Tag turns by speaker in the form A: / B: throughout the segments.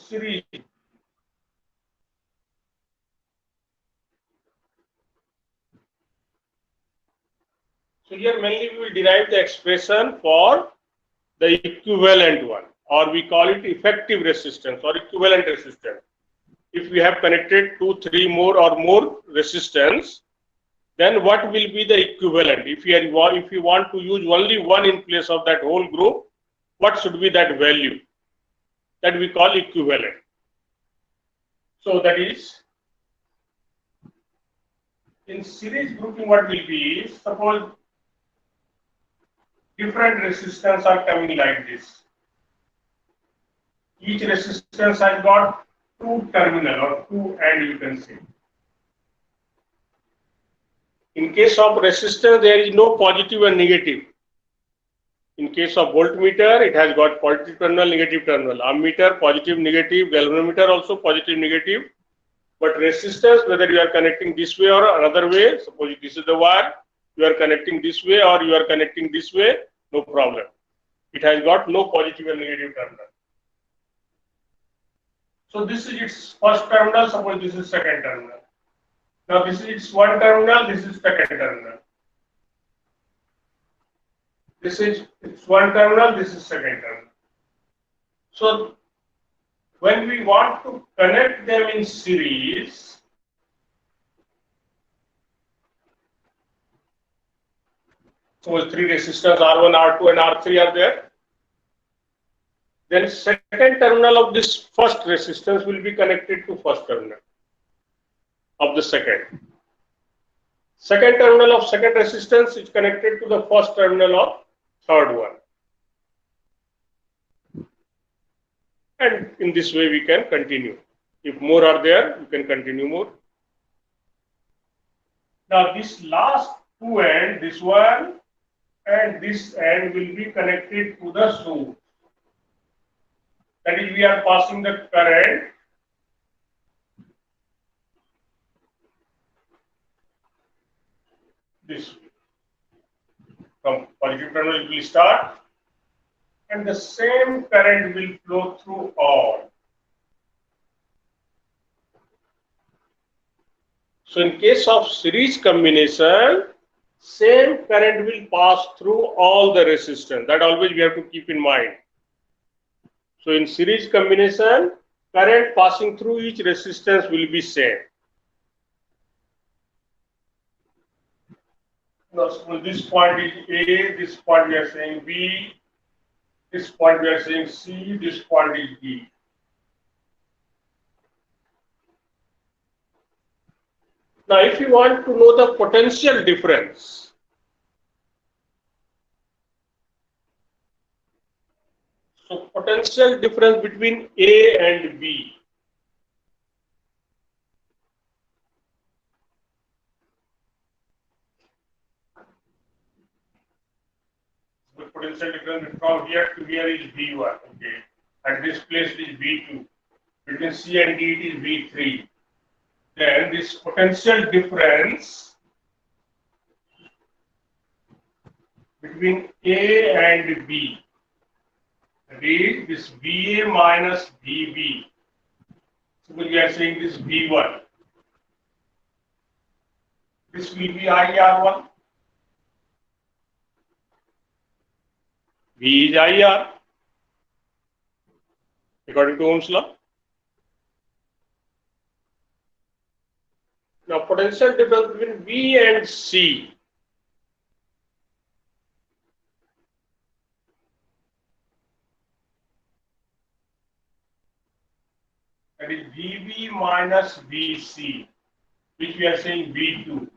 A: series. So here mainly we will derive the expression for the equivalent one, or we call it effective resistance or equivalent resistance. If we have connected 2, 3 more or more resistance, then what will be the equivalent? If you want to use only one in place of that whole group, what should be that value? That we call equivalent. So that is, in series grouping, what will be, suppose different resistance are coming like this. Each resistance has got two terminal or two end, you can say. In case of resistor, there is no positive and negative. In case of voltmeter, it has got positive terminal, negative terminal. Ammeter, positive, negative. Galvanometer also positive, negative. But resistors, whether you are connecting this way or another way, suppose this is the wire, you are connecting this way or you are connecting this way, no problem. It has got no positive and negative terminal. So this is its first terminal, suppose this is second terminal. Now this is its one terminal, this is second terminal. This is its one terminal, this is second terminal. So when we want to connect them in series, suppose three resistors R1, R2 and R3 are there, then second terminal of this first resistance will be connected to first terminal of the second. Second terminal of second resistance is connected to the first terminal of third one. And in this way we can continue. If more are there, you can continue more. Now this last two end, this one and this end will be connected to the source. That is, we are passing the current this way. From positive terminal it will start, and the same current will flow through all. So in case of series combination, same current will pass through all the resistance. That always we have to keep in mind. So in series combination, current passing through each resistance will be same. Now, suppose this point is A, this point we are saying B, this point we are saying C, this point is D. Now, if you want to know the potential difference, so potential difference between A and B. The potential difference from here to here is V1. Okay, at this place it is V2. Between C and D it is V3. Then this potential difference between A and B, that is this VA minus VB. Suppose we are saying this V1. This will be IR1. V is IR according to Ohm's law. Now potential difference between B and C. That is VB minus VC, which we are saying V2.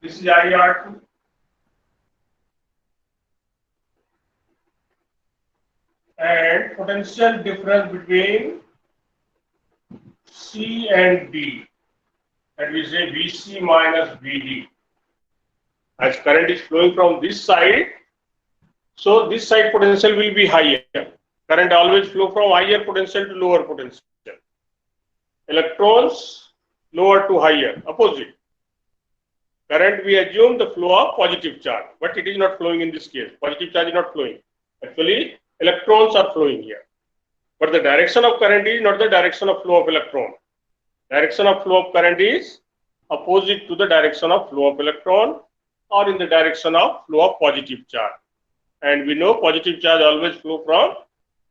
A: This is IR2. And potential difference between C and D, that we say VC minus VD. As current is flowing from this side, so this side potential will be higher. Current always flow from higher potential to lower potential. Electrons lower to higher, opposite. Current we assume the flow of positive charge, but it is not flowing in this case. Positive charge is not flowing. Actually, electrons are flowing here. but the direction of current is not the direction of flow of electron. Direction of flow of current is opposite to the direction of flow of electron, or in the direction of flow of positive charge. And we know positive charge always flow from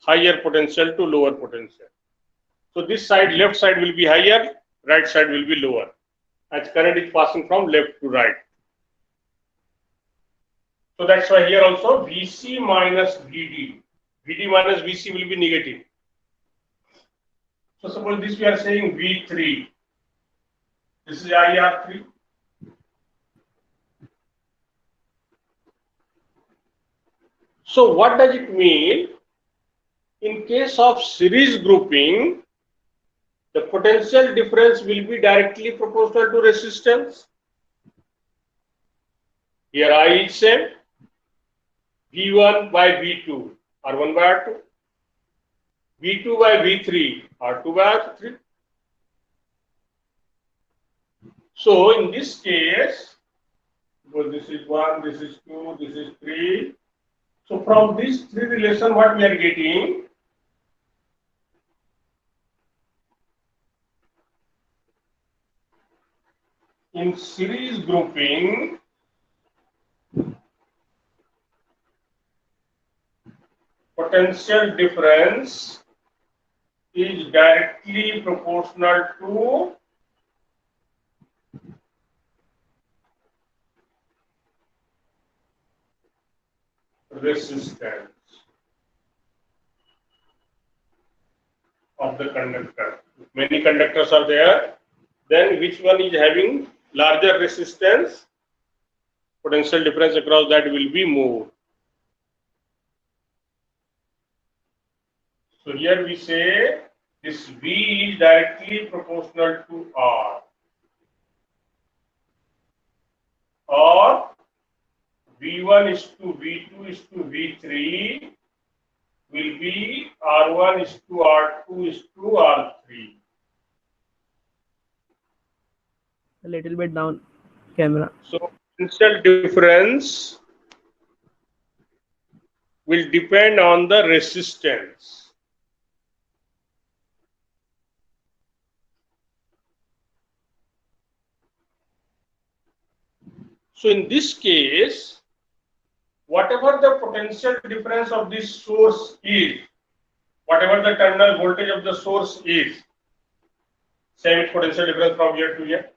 A: higher potential to lower potential. So this side, left side will be higher, right side will be lower, as current is passing from left to right. So that's why here also VC minus VD. VD minus VC will be negative. So suppose this we are saying V3. This is IR3. So what does it mean? In case of series grouping, the potential difference will be directly proportional to resistance. Here I is same. V1 by V2, R1 by R2. V2 by V3, R2 by R3. So in this case, because this is 1, this is 2, this is 3. So from these three relation, what we are getting? In series grouping, potential difference is directly proportional to resistance of the conductor. If many conductors are there, then which one is having larger resistance, potential difference across that will be more. So here we say this V is directly proportional to R, or V1 is to V2 is to V3 will be R1 is to R2 is to R3.
B: A little bit down camera.
A: So potential difference will depend on the resistance. So in this case, whatever the potential difference of this source is, whatever the terminal voltage of the source is, same its potential difference from here to here.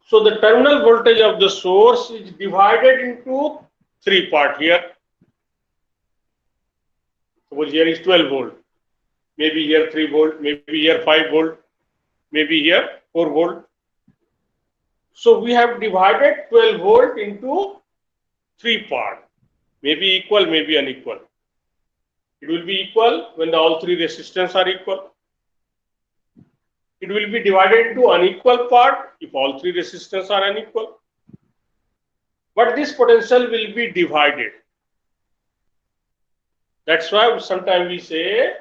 A: So the terminal voltage of the source is divided into three parts here. Suppose here is 12 volt, maybe here 3 volt, maybe here 5 volt, maybe here 4 volt. So we have divided 12 volt into three parts, maybe equal, maybe unequal. It will be equal when all three resistance are equal. It will be divided into unequal part if all three resistance are unequal. But this potential will be divided. That's why sometimes we say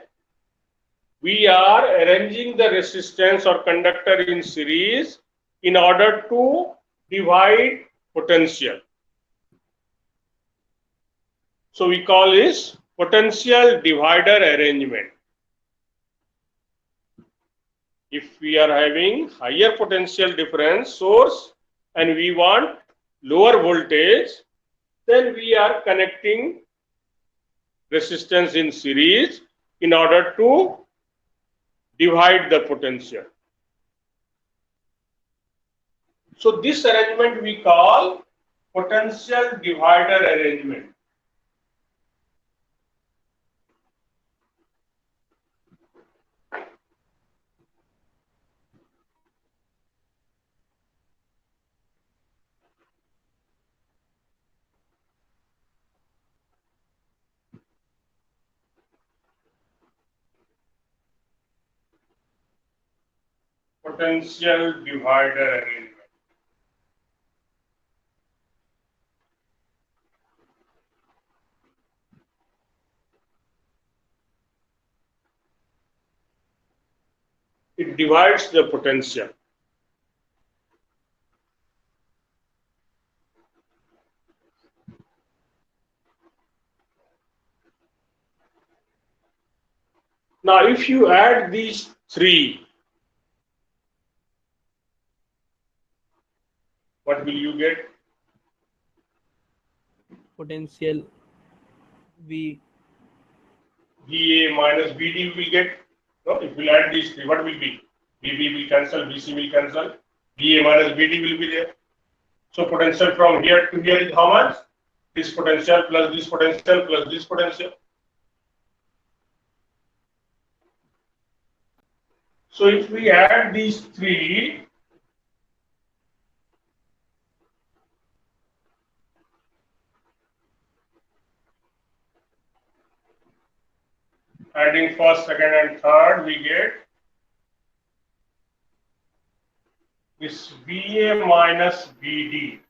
A: we are arranging the resistance or conductor in series in order to divide potential. So we call this potential divider arrangement. If we are having higher potential difference source and we want lower voltage, then we are connecting resistance in series in order to divide the potential. So this arrangement we call potential divider arrangement. Potential divider arrangement. It divides the potential. Now, if you add these three, what will you get?
B: Potential V.
A: VA minus VD will get. No, if we add these three, what will be? VB will cancel, VC will cancel, VA minus VD will be there. So potential from here to here is how much? This potential plus this potential plus this potential. So if we add these three, adding first, second, and third, we get this VA minus VD,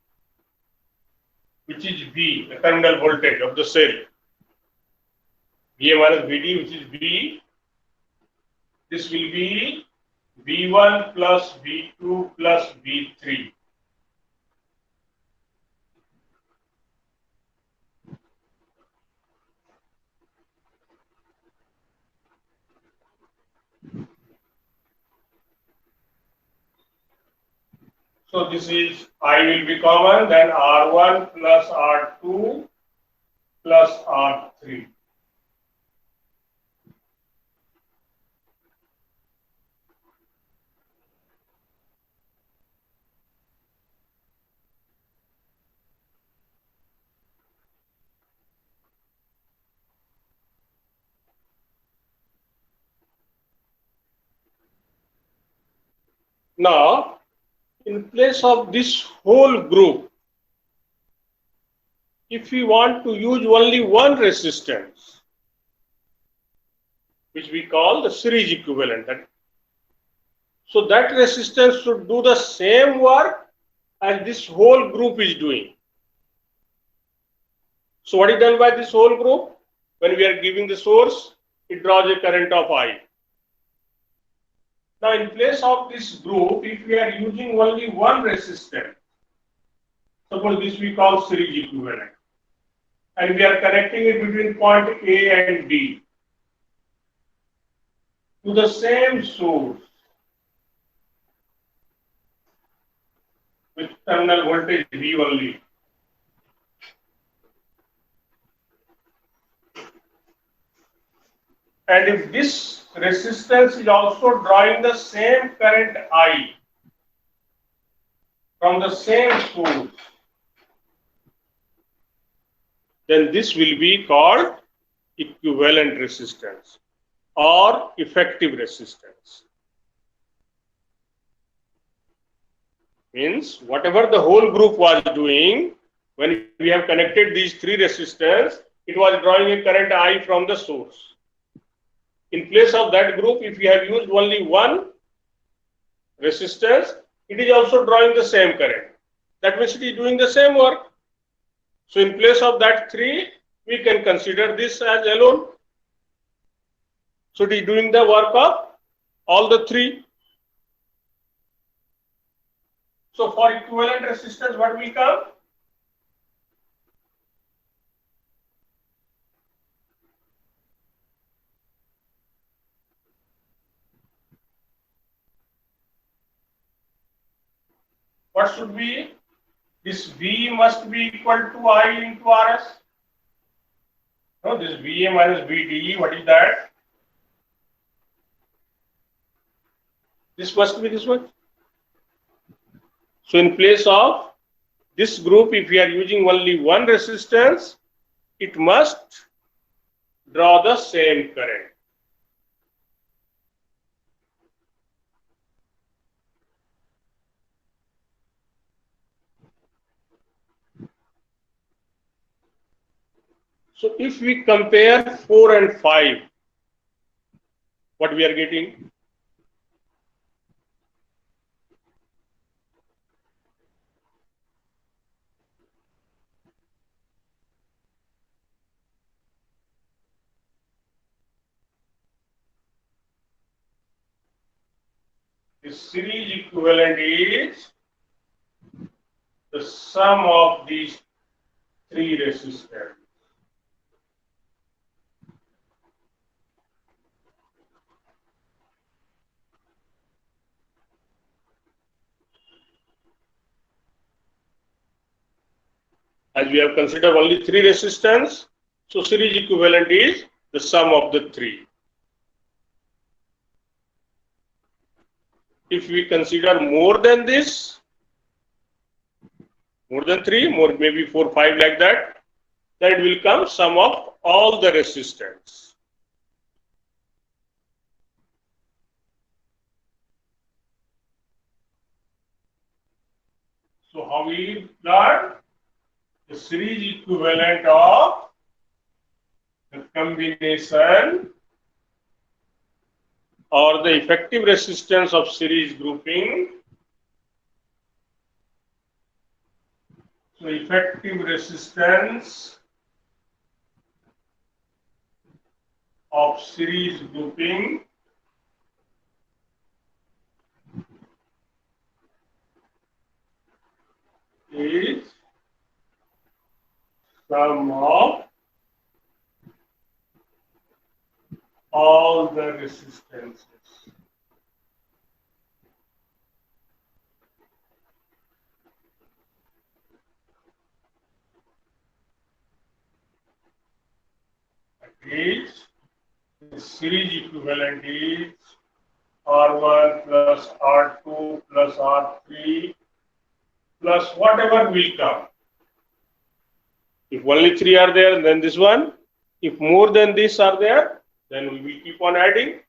A: which is V, the terminal voltage of the cell. VA minus VD, which is V. This will be V1 plus V2 plus V3. So this is I will be common, then R1 plus R2 plus R3. Now, in place of this whole group, if we want to use only one resistance, which we call the series equivalent, so that resistance should do the same work as this whole group is doing. So what is done by this whole group? When we are giving the source, it draws a current of I. Now, in place of this group, if we are using only one resistance, suppose this we call series equivalent, and we are connecting it between point A and D to the same source with terminal voltage V only. And if this resistance is also drawing the same current I from the same source, then this will be called equivalent resistance or effective resistance. Means whatever the whole group was doing, when we have connected these three resistors, it was drawing a current I from the source. In place of that group, if we have used only one resistance, it is also drawing the same current. That means it is doing the same work. So in place of that three, we can consider this as alone. So it is doing the work of all the three. So for equivalent resistance, what will come? What should be? This V must be equal to I into Rs. No, this VA minus VD, what is that? This must be this one. So in place of this group, if we are using only one resistance, it must draw the same current. So if we compare 4 and 5, what we are getting? The series equivalent is the sum of these three resistors. As we have considered only 3 resistance, so series equivalent is the sum of the 3. If we consider more than this, more than 3, more maybe 4, 5 like that, then it will come sum of all the resistance. So how we learn? The series equivalent of the combination or the effective resistance of series grouping. So effective resistance of series grouping is sum of all the resistances. That is, the series equivalent is R1 plus R2 plus R3 plus whatever will come. If only 3 are there, then this one. If more than this are there, then we will keep on adding.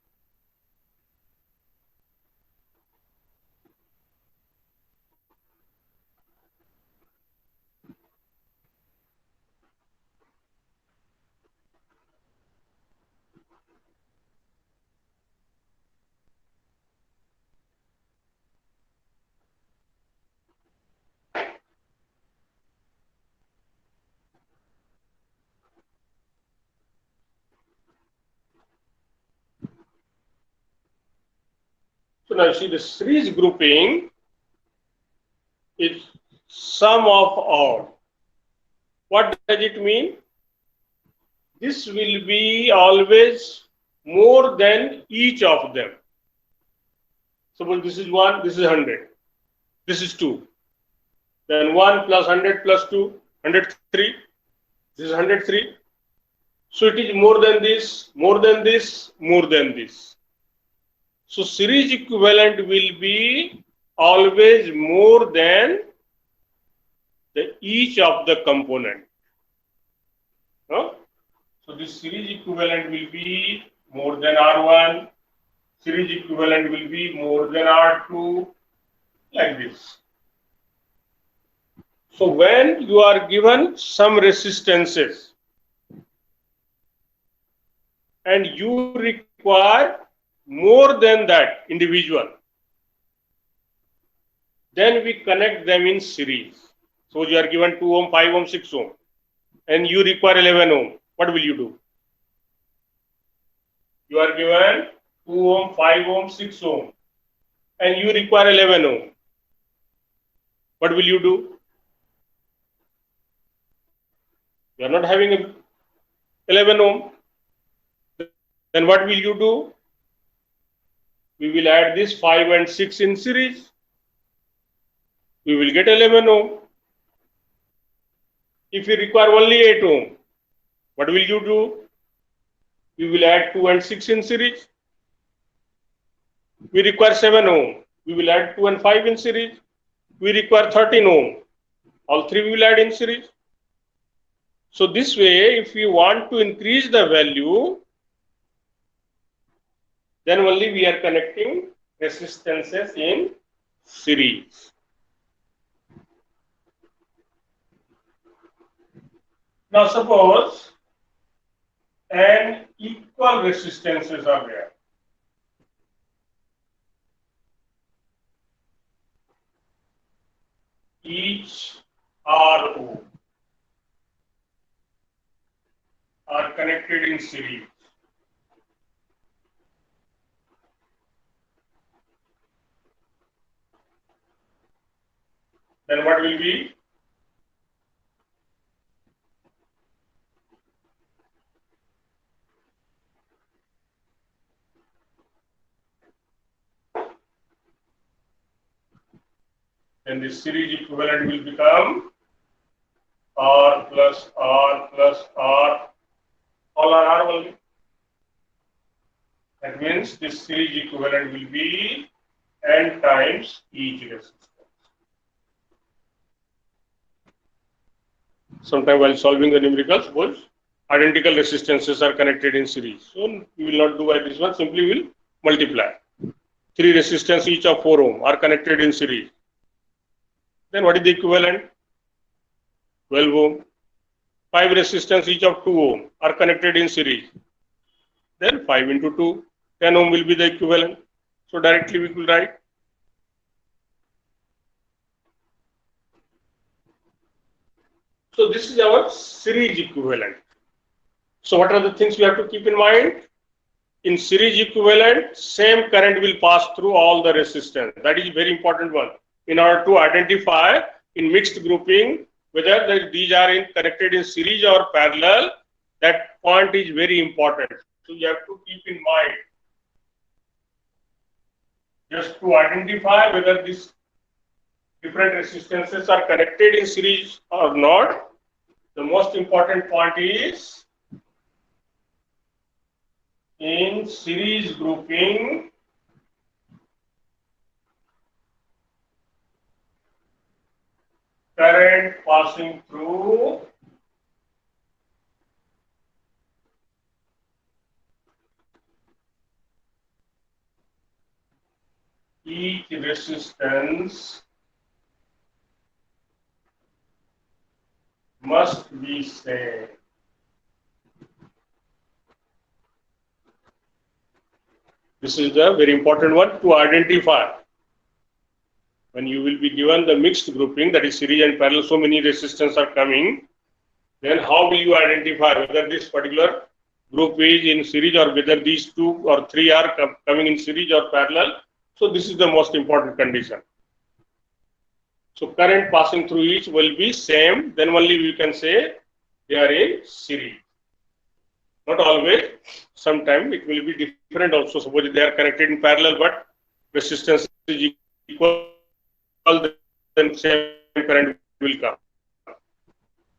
A: So now see, the series grouping is sum of all. What does it mean? This will be always more than each of them. Suppose this is 1, this is 100, this is 2. Then 1 plus 100 plus 2, 103. This is 103. So it is more than this, more than this, more than this. So series equivalent will be always more than each of the component. So this series equivalent will be more than R1, series equivalent will be more than R2, like this. So when you are given some resistances and you require more than that individual, then we connect them in series. So you are given 2 ohm, 5 ohm, 6 ohm, and you require 11 ohm. What will you do? You are given 2 ohm, 5 ohm, 6 ohm, and you require 11 ohm. What will you do? You are not having 11 ohm. Then what will you do? We will add this 5 and 6 in series. We will get 11 ohm. If you require only 8 ohm, what will you do? We will add 2 and 6 in series. We require 7 ohm. We will add 2 and 5 in series. We require 13 ohm. All three we will add in series. So this way, if we want to increase the value, then only we are connecting resistances in series. Now suppose an equal resistances are there. Each RO are connected in series. Then what will be? Then the series equivalent will become R plus R plus R, all are R only. That means this series equivalent will be N times each resistance. Sometimes while solving the numericals, suppose identical resistances are connected in series. So we will not do by this one, simply will multiply. 3 resistance each of 4 ohm are connected in series. Then what is the equivalent? 12 ohm. 5 resistance each of 2 ohm are connected in series. Then 5 into 2, 10 ohm will be the equivalent. So directly we will write. So this is our series equivalent. So what are the things we have to keep in mind? In series equivalent, same current will pass through all the resistance. That is very important one. In order to identify in mixed grouping whether these are connected in series or parallel, that point is very important. So you have to keep in mind, just to identify whether these different resistances are connected in series or not. The most important point is, in series grouping, current passing through each resistance must be same. This is the very important one to identify. When you will be given the mixed grouping, that is series and parallel, so many resistance are coming, then how will you identify whether this particular group is in series or whether these 2 or 3 are coming in series or parallel? So this is the most important condition. So current passing through each will be same, then only we can say they are in series. Not always, sometimes it will be different also. Suppose they are connected in parallel but resistance is equal, then same current will come.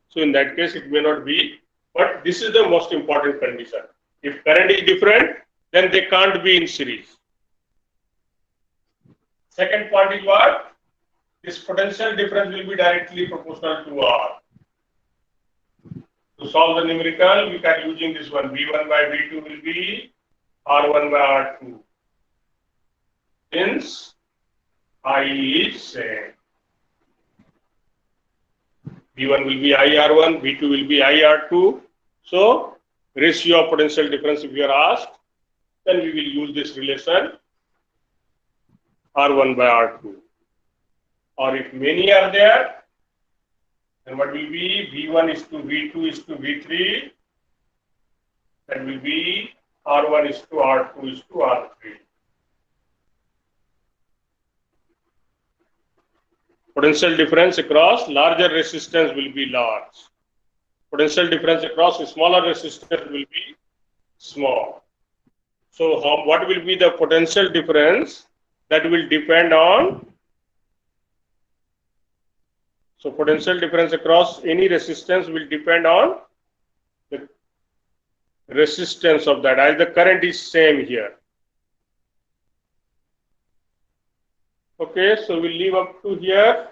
A: So in that case it may not be, but this is the most important condition. If current is different, then they can't be in series. Second point is what? This potential difference will be directly proportional to R. To solve the numerical, we can using this one. V1 by V2 will be R1 by R2. Since I is same. V1 will be IR1, V2 will be IR2. So ratio of potential difference, if you are asked, then we will use this relation R1 by R2. Or if many are there, then what will be? V1 is to V2 is to V3. That will be R1 is to R2 is to R3. Potential difference across larger resistance will be large. Potential difference across smaller resistance will be small. So what will be the potential difference? That will depend on, so potential difference across any resistance will depend on the resistance of that, as the current is same here. Okay, so we'll leave up to here.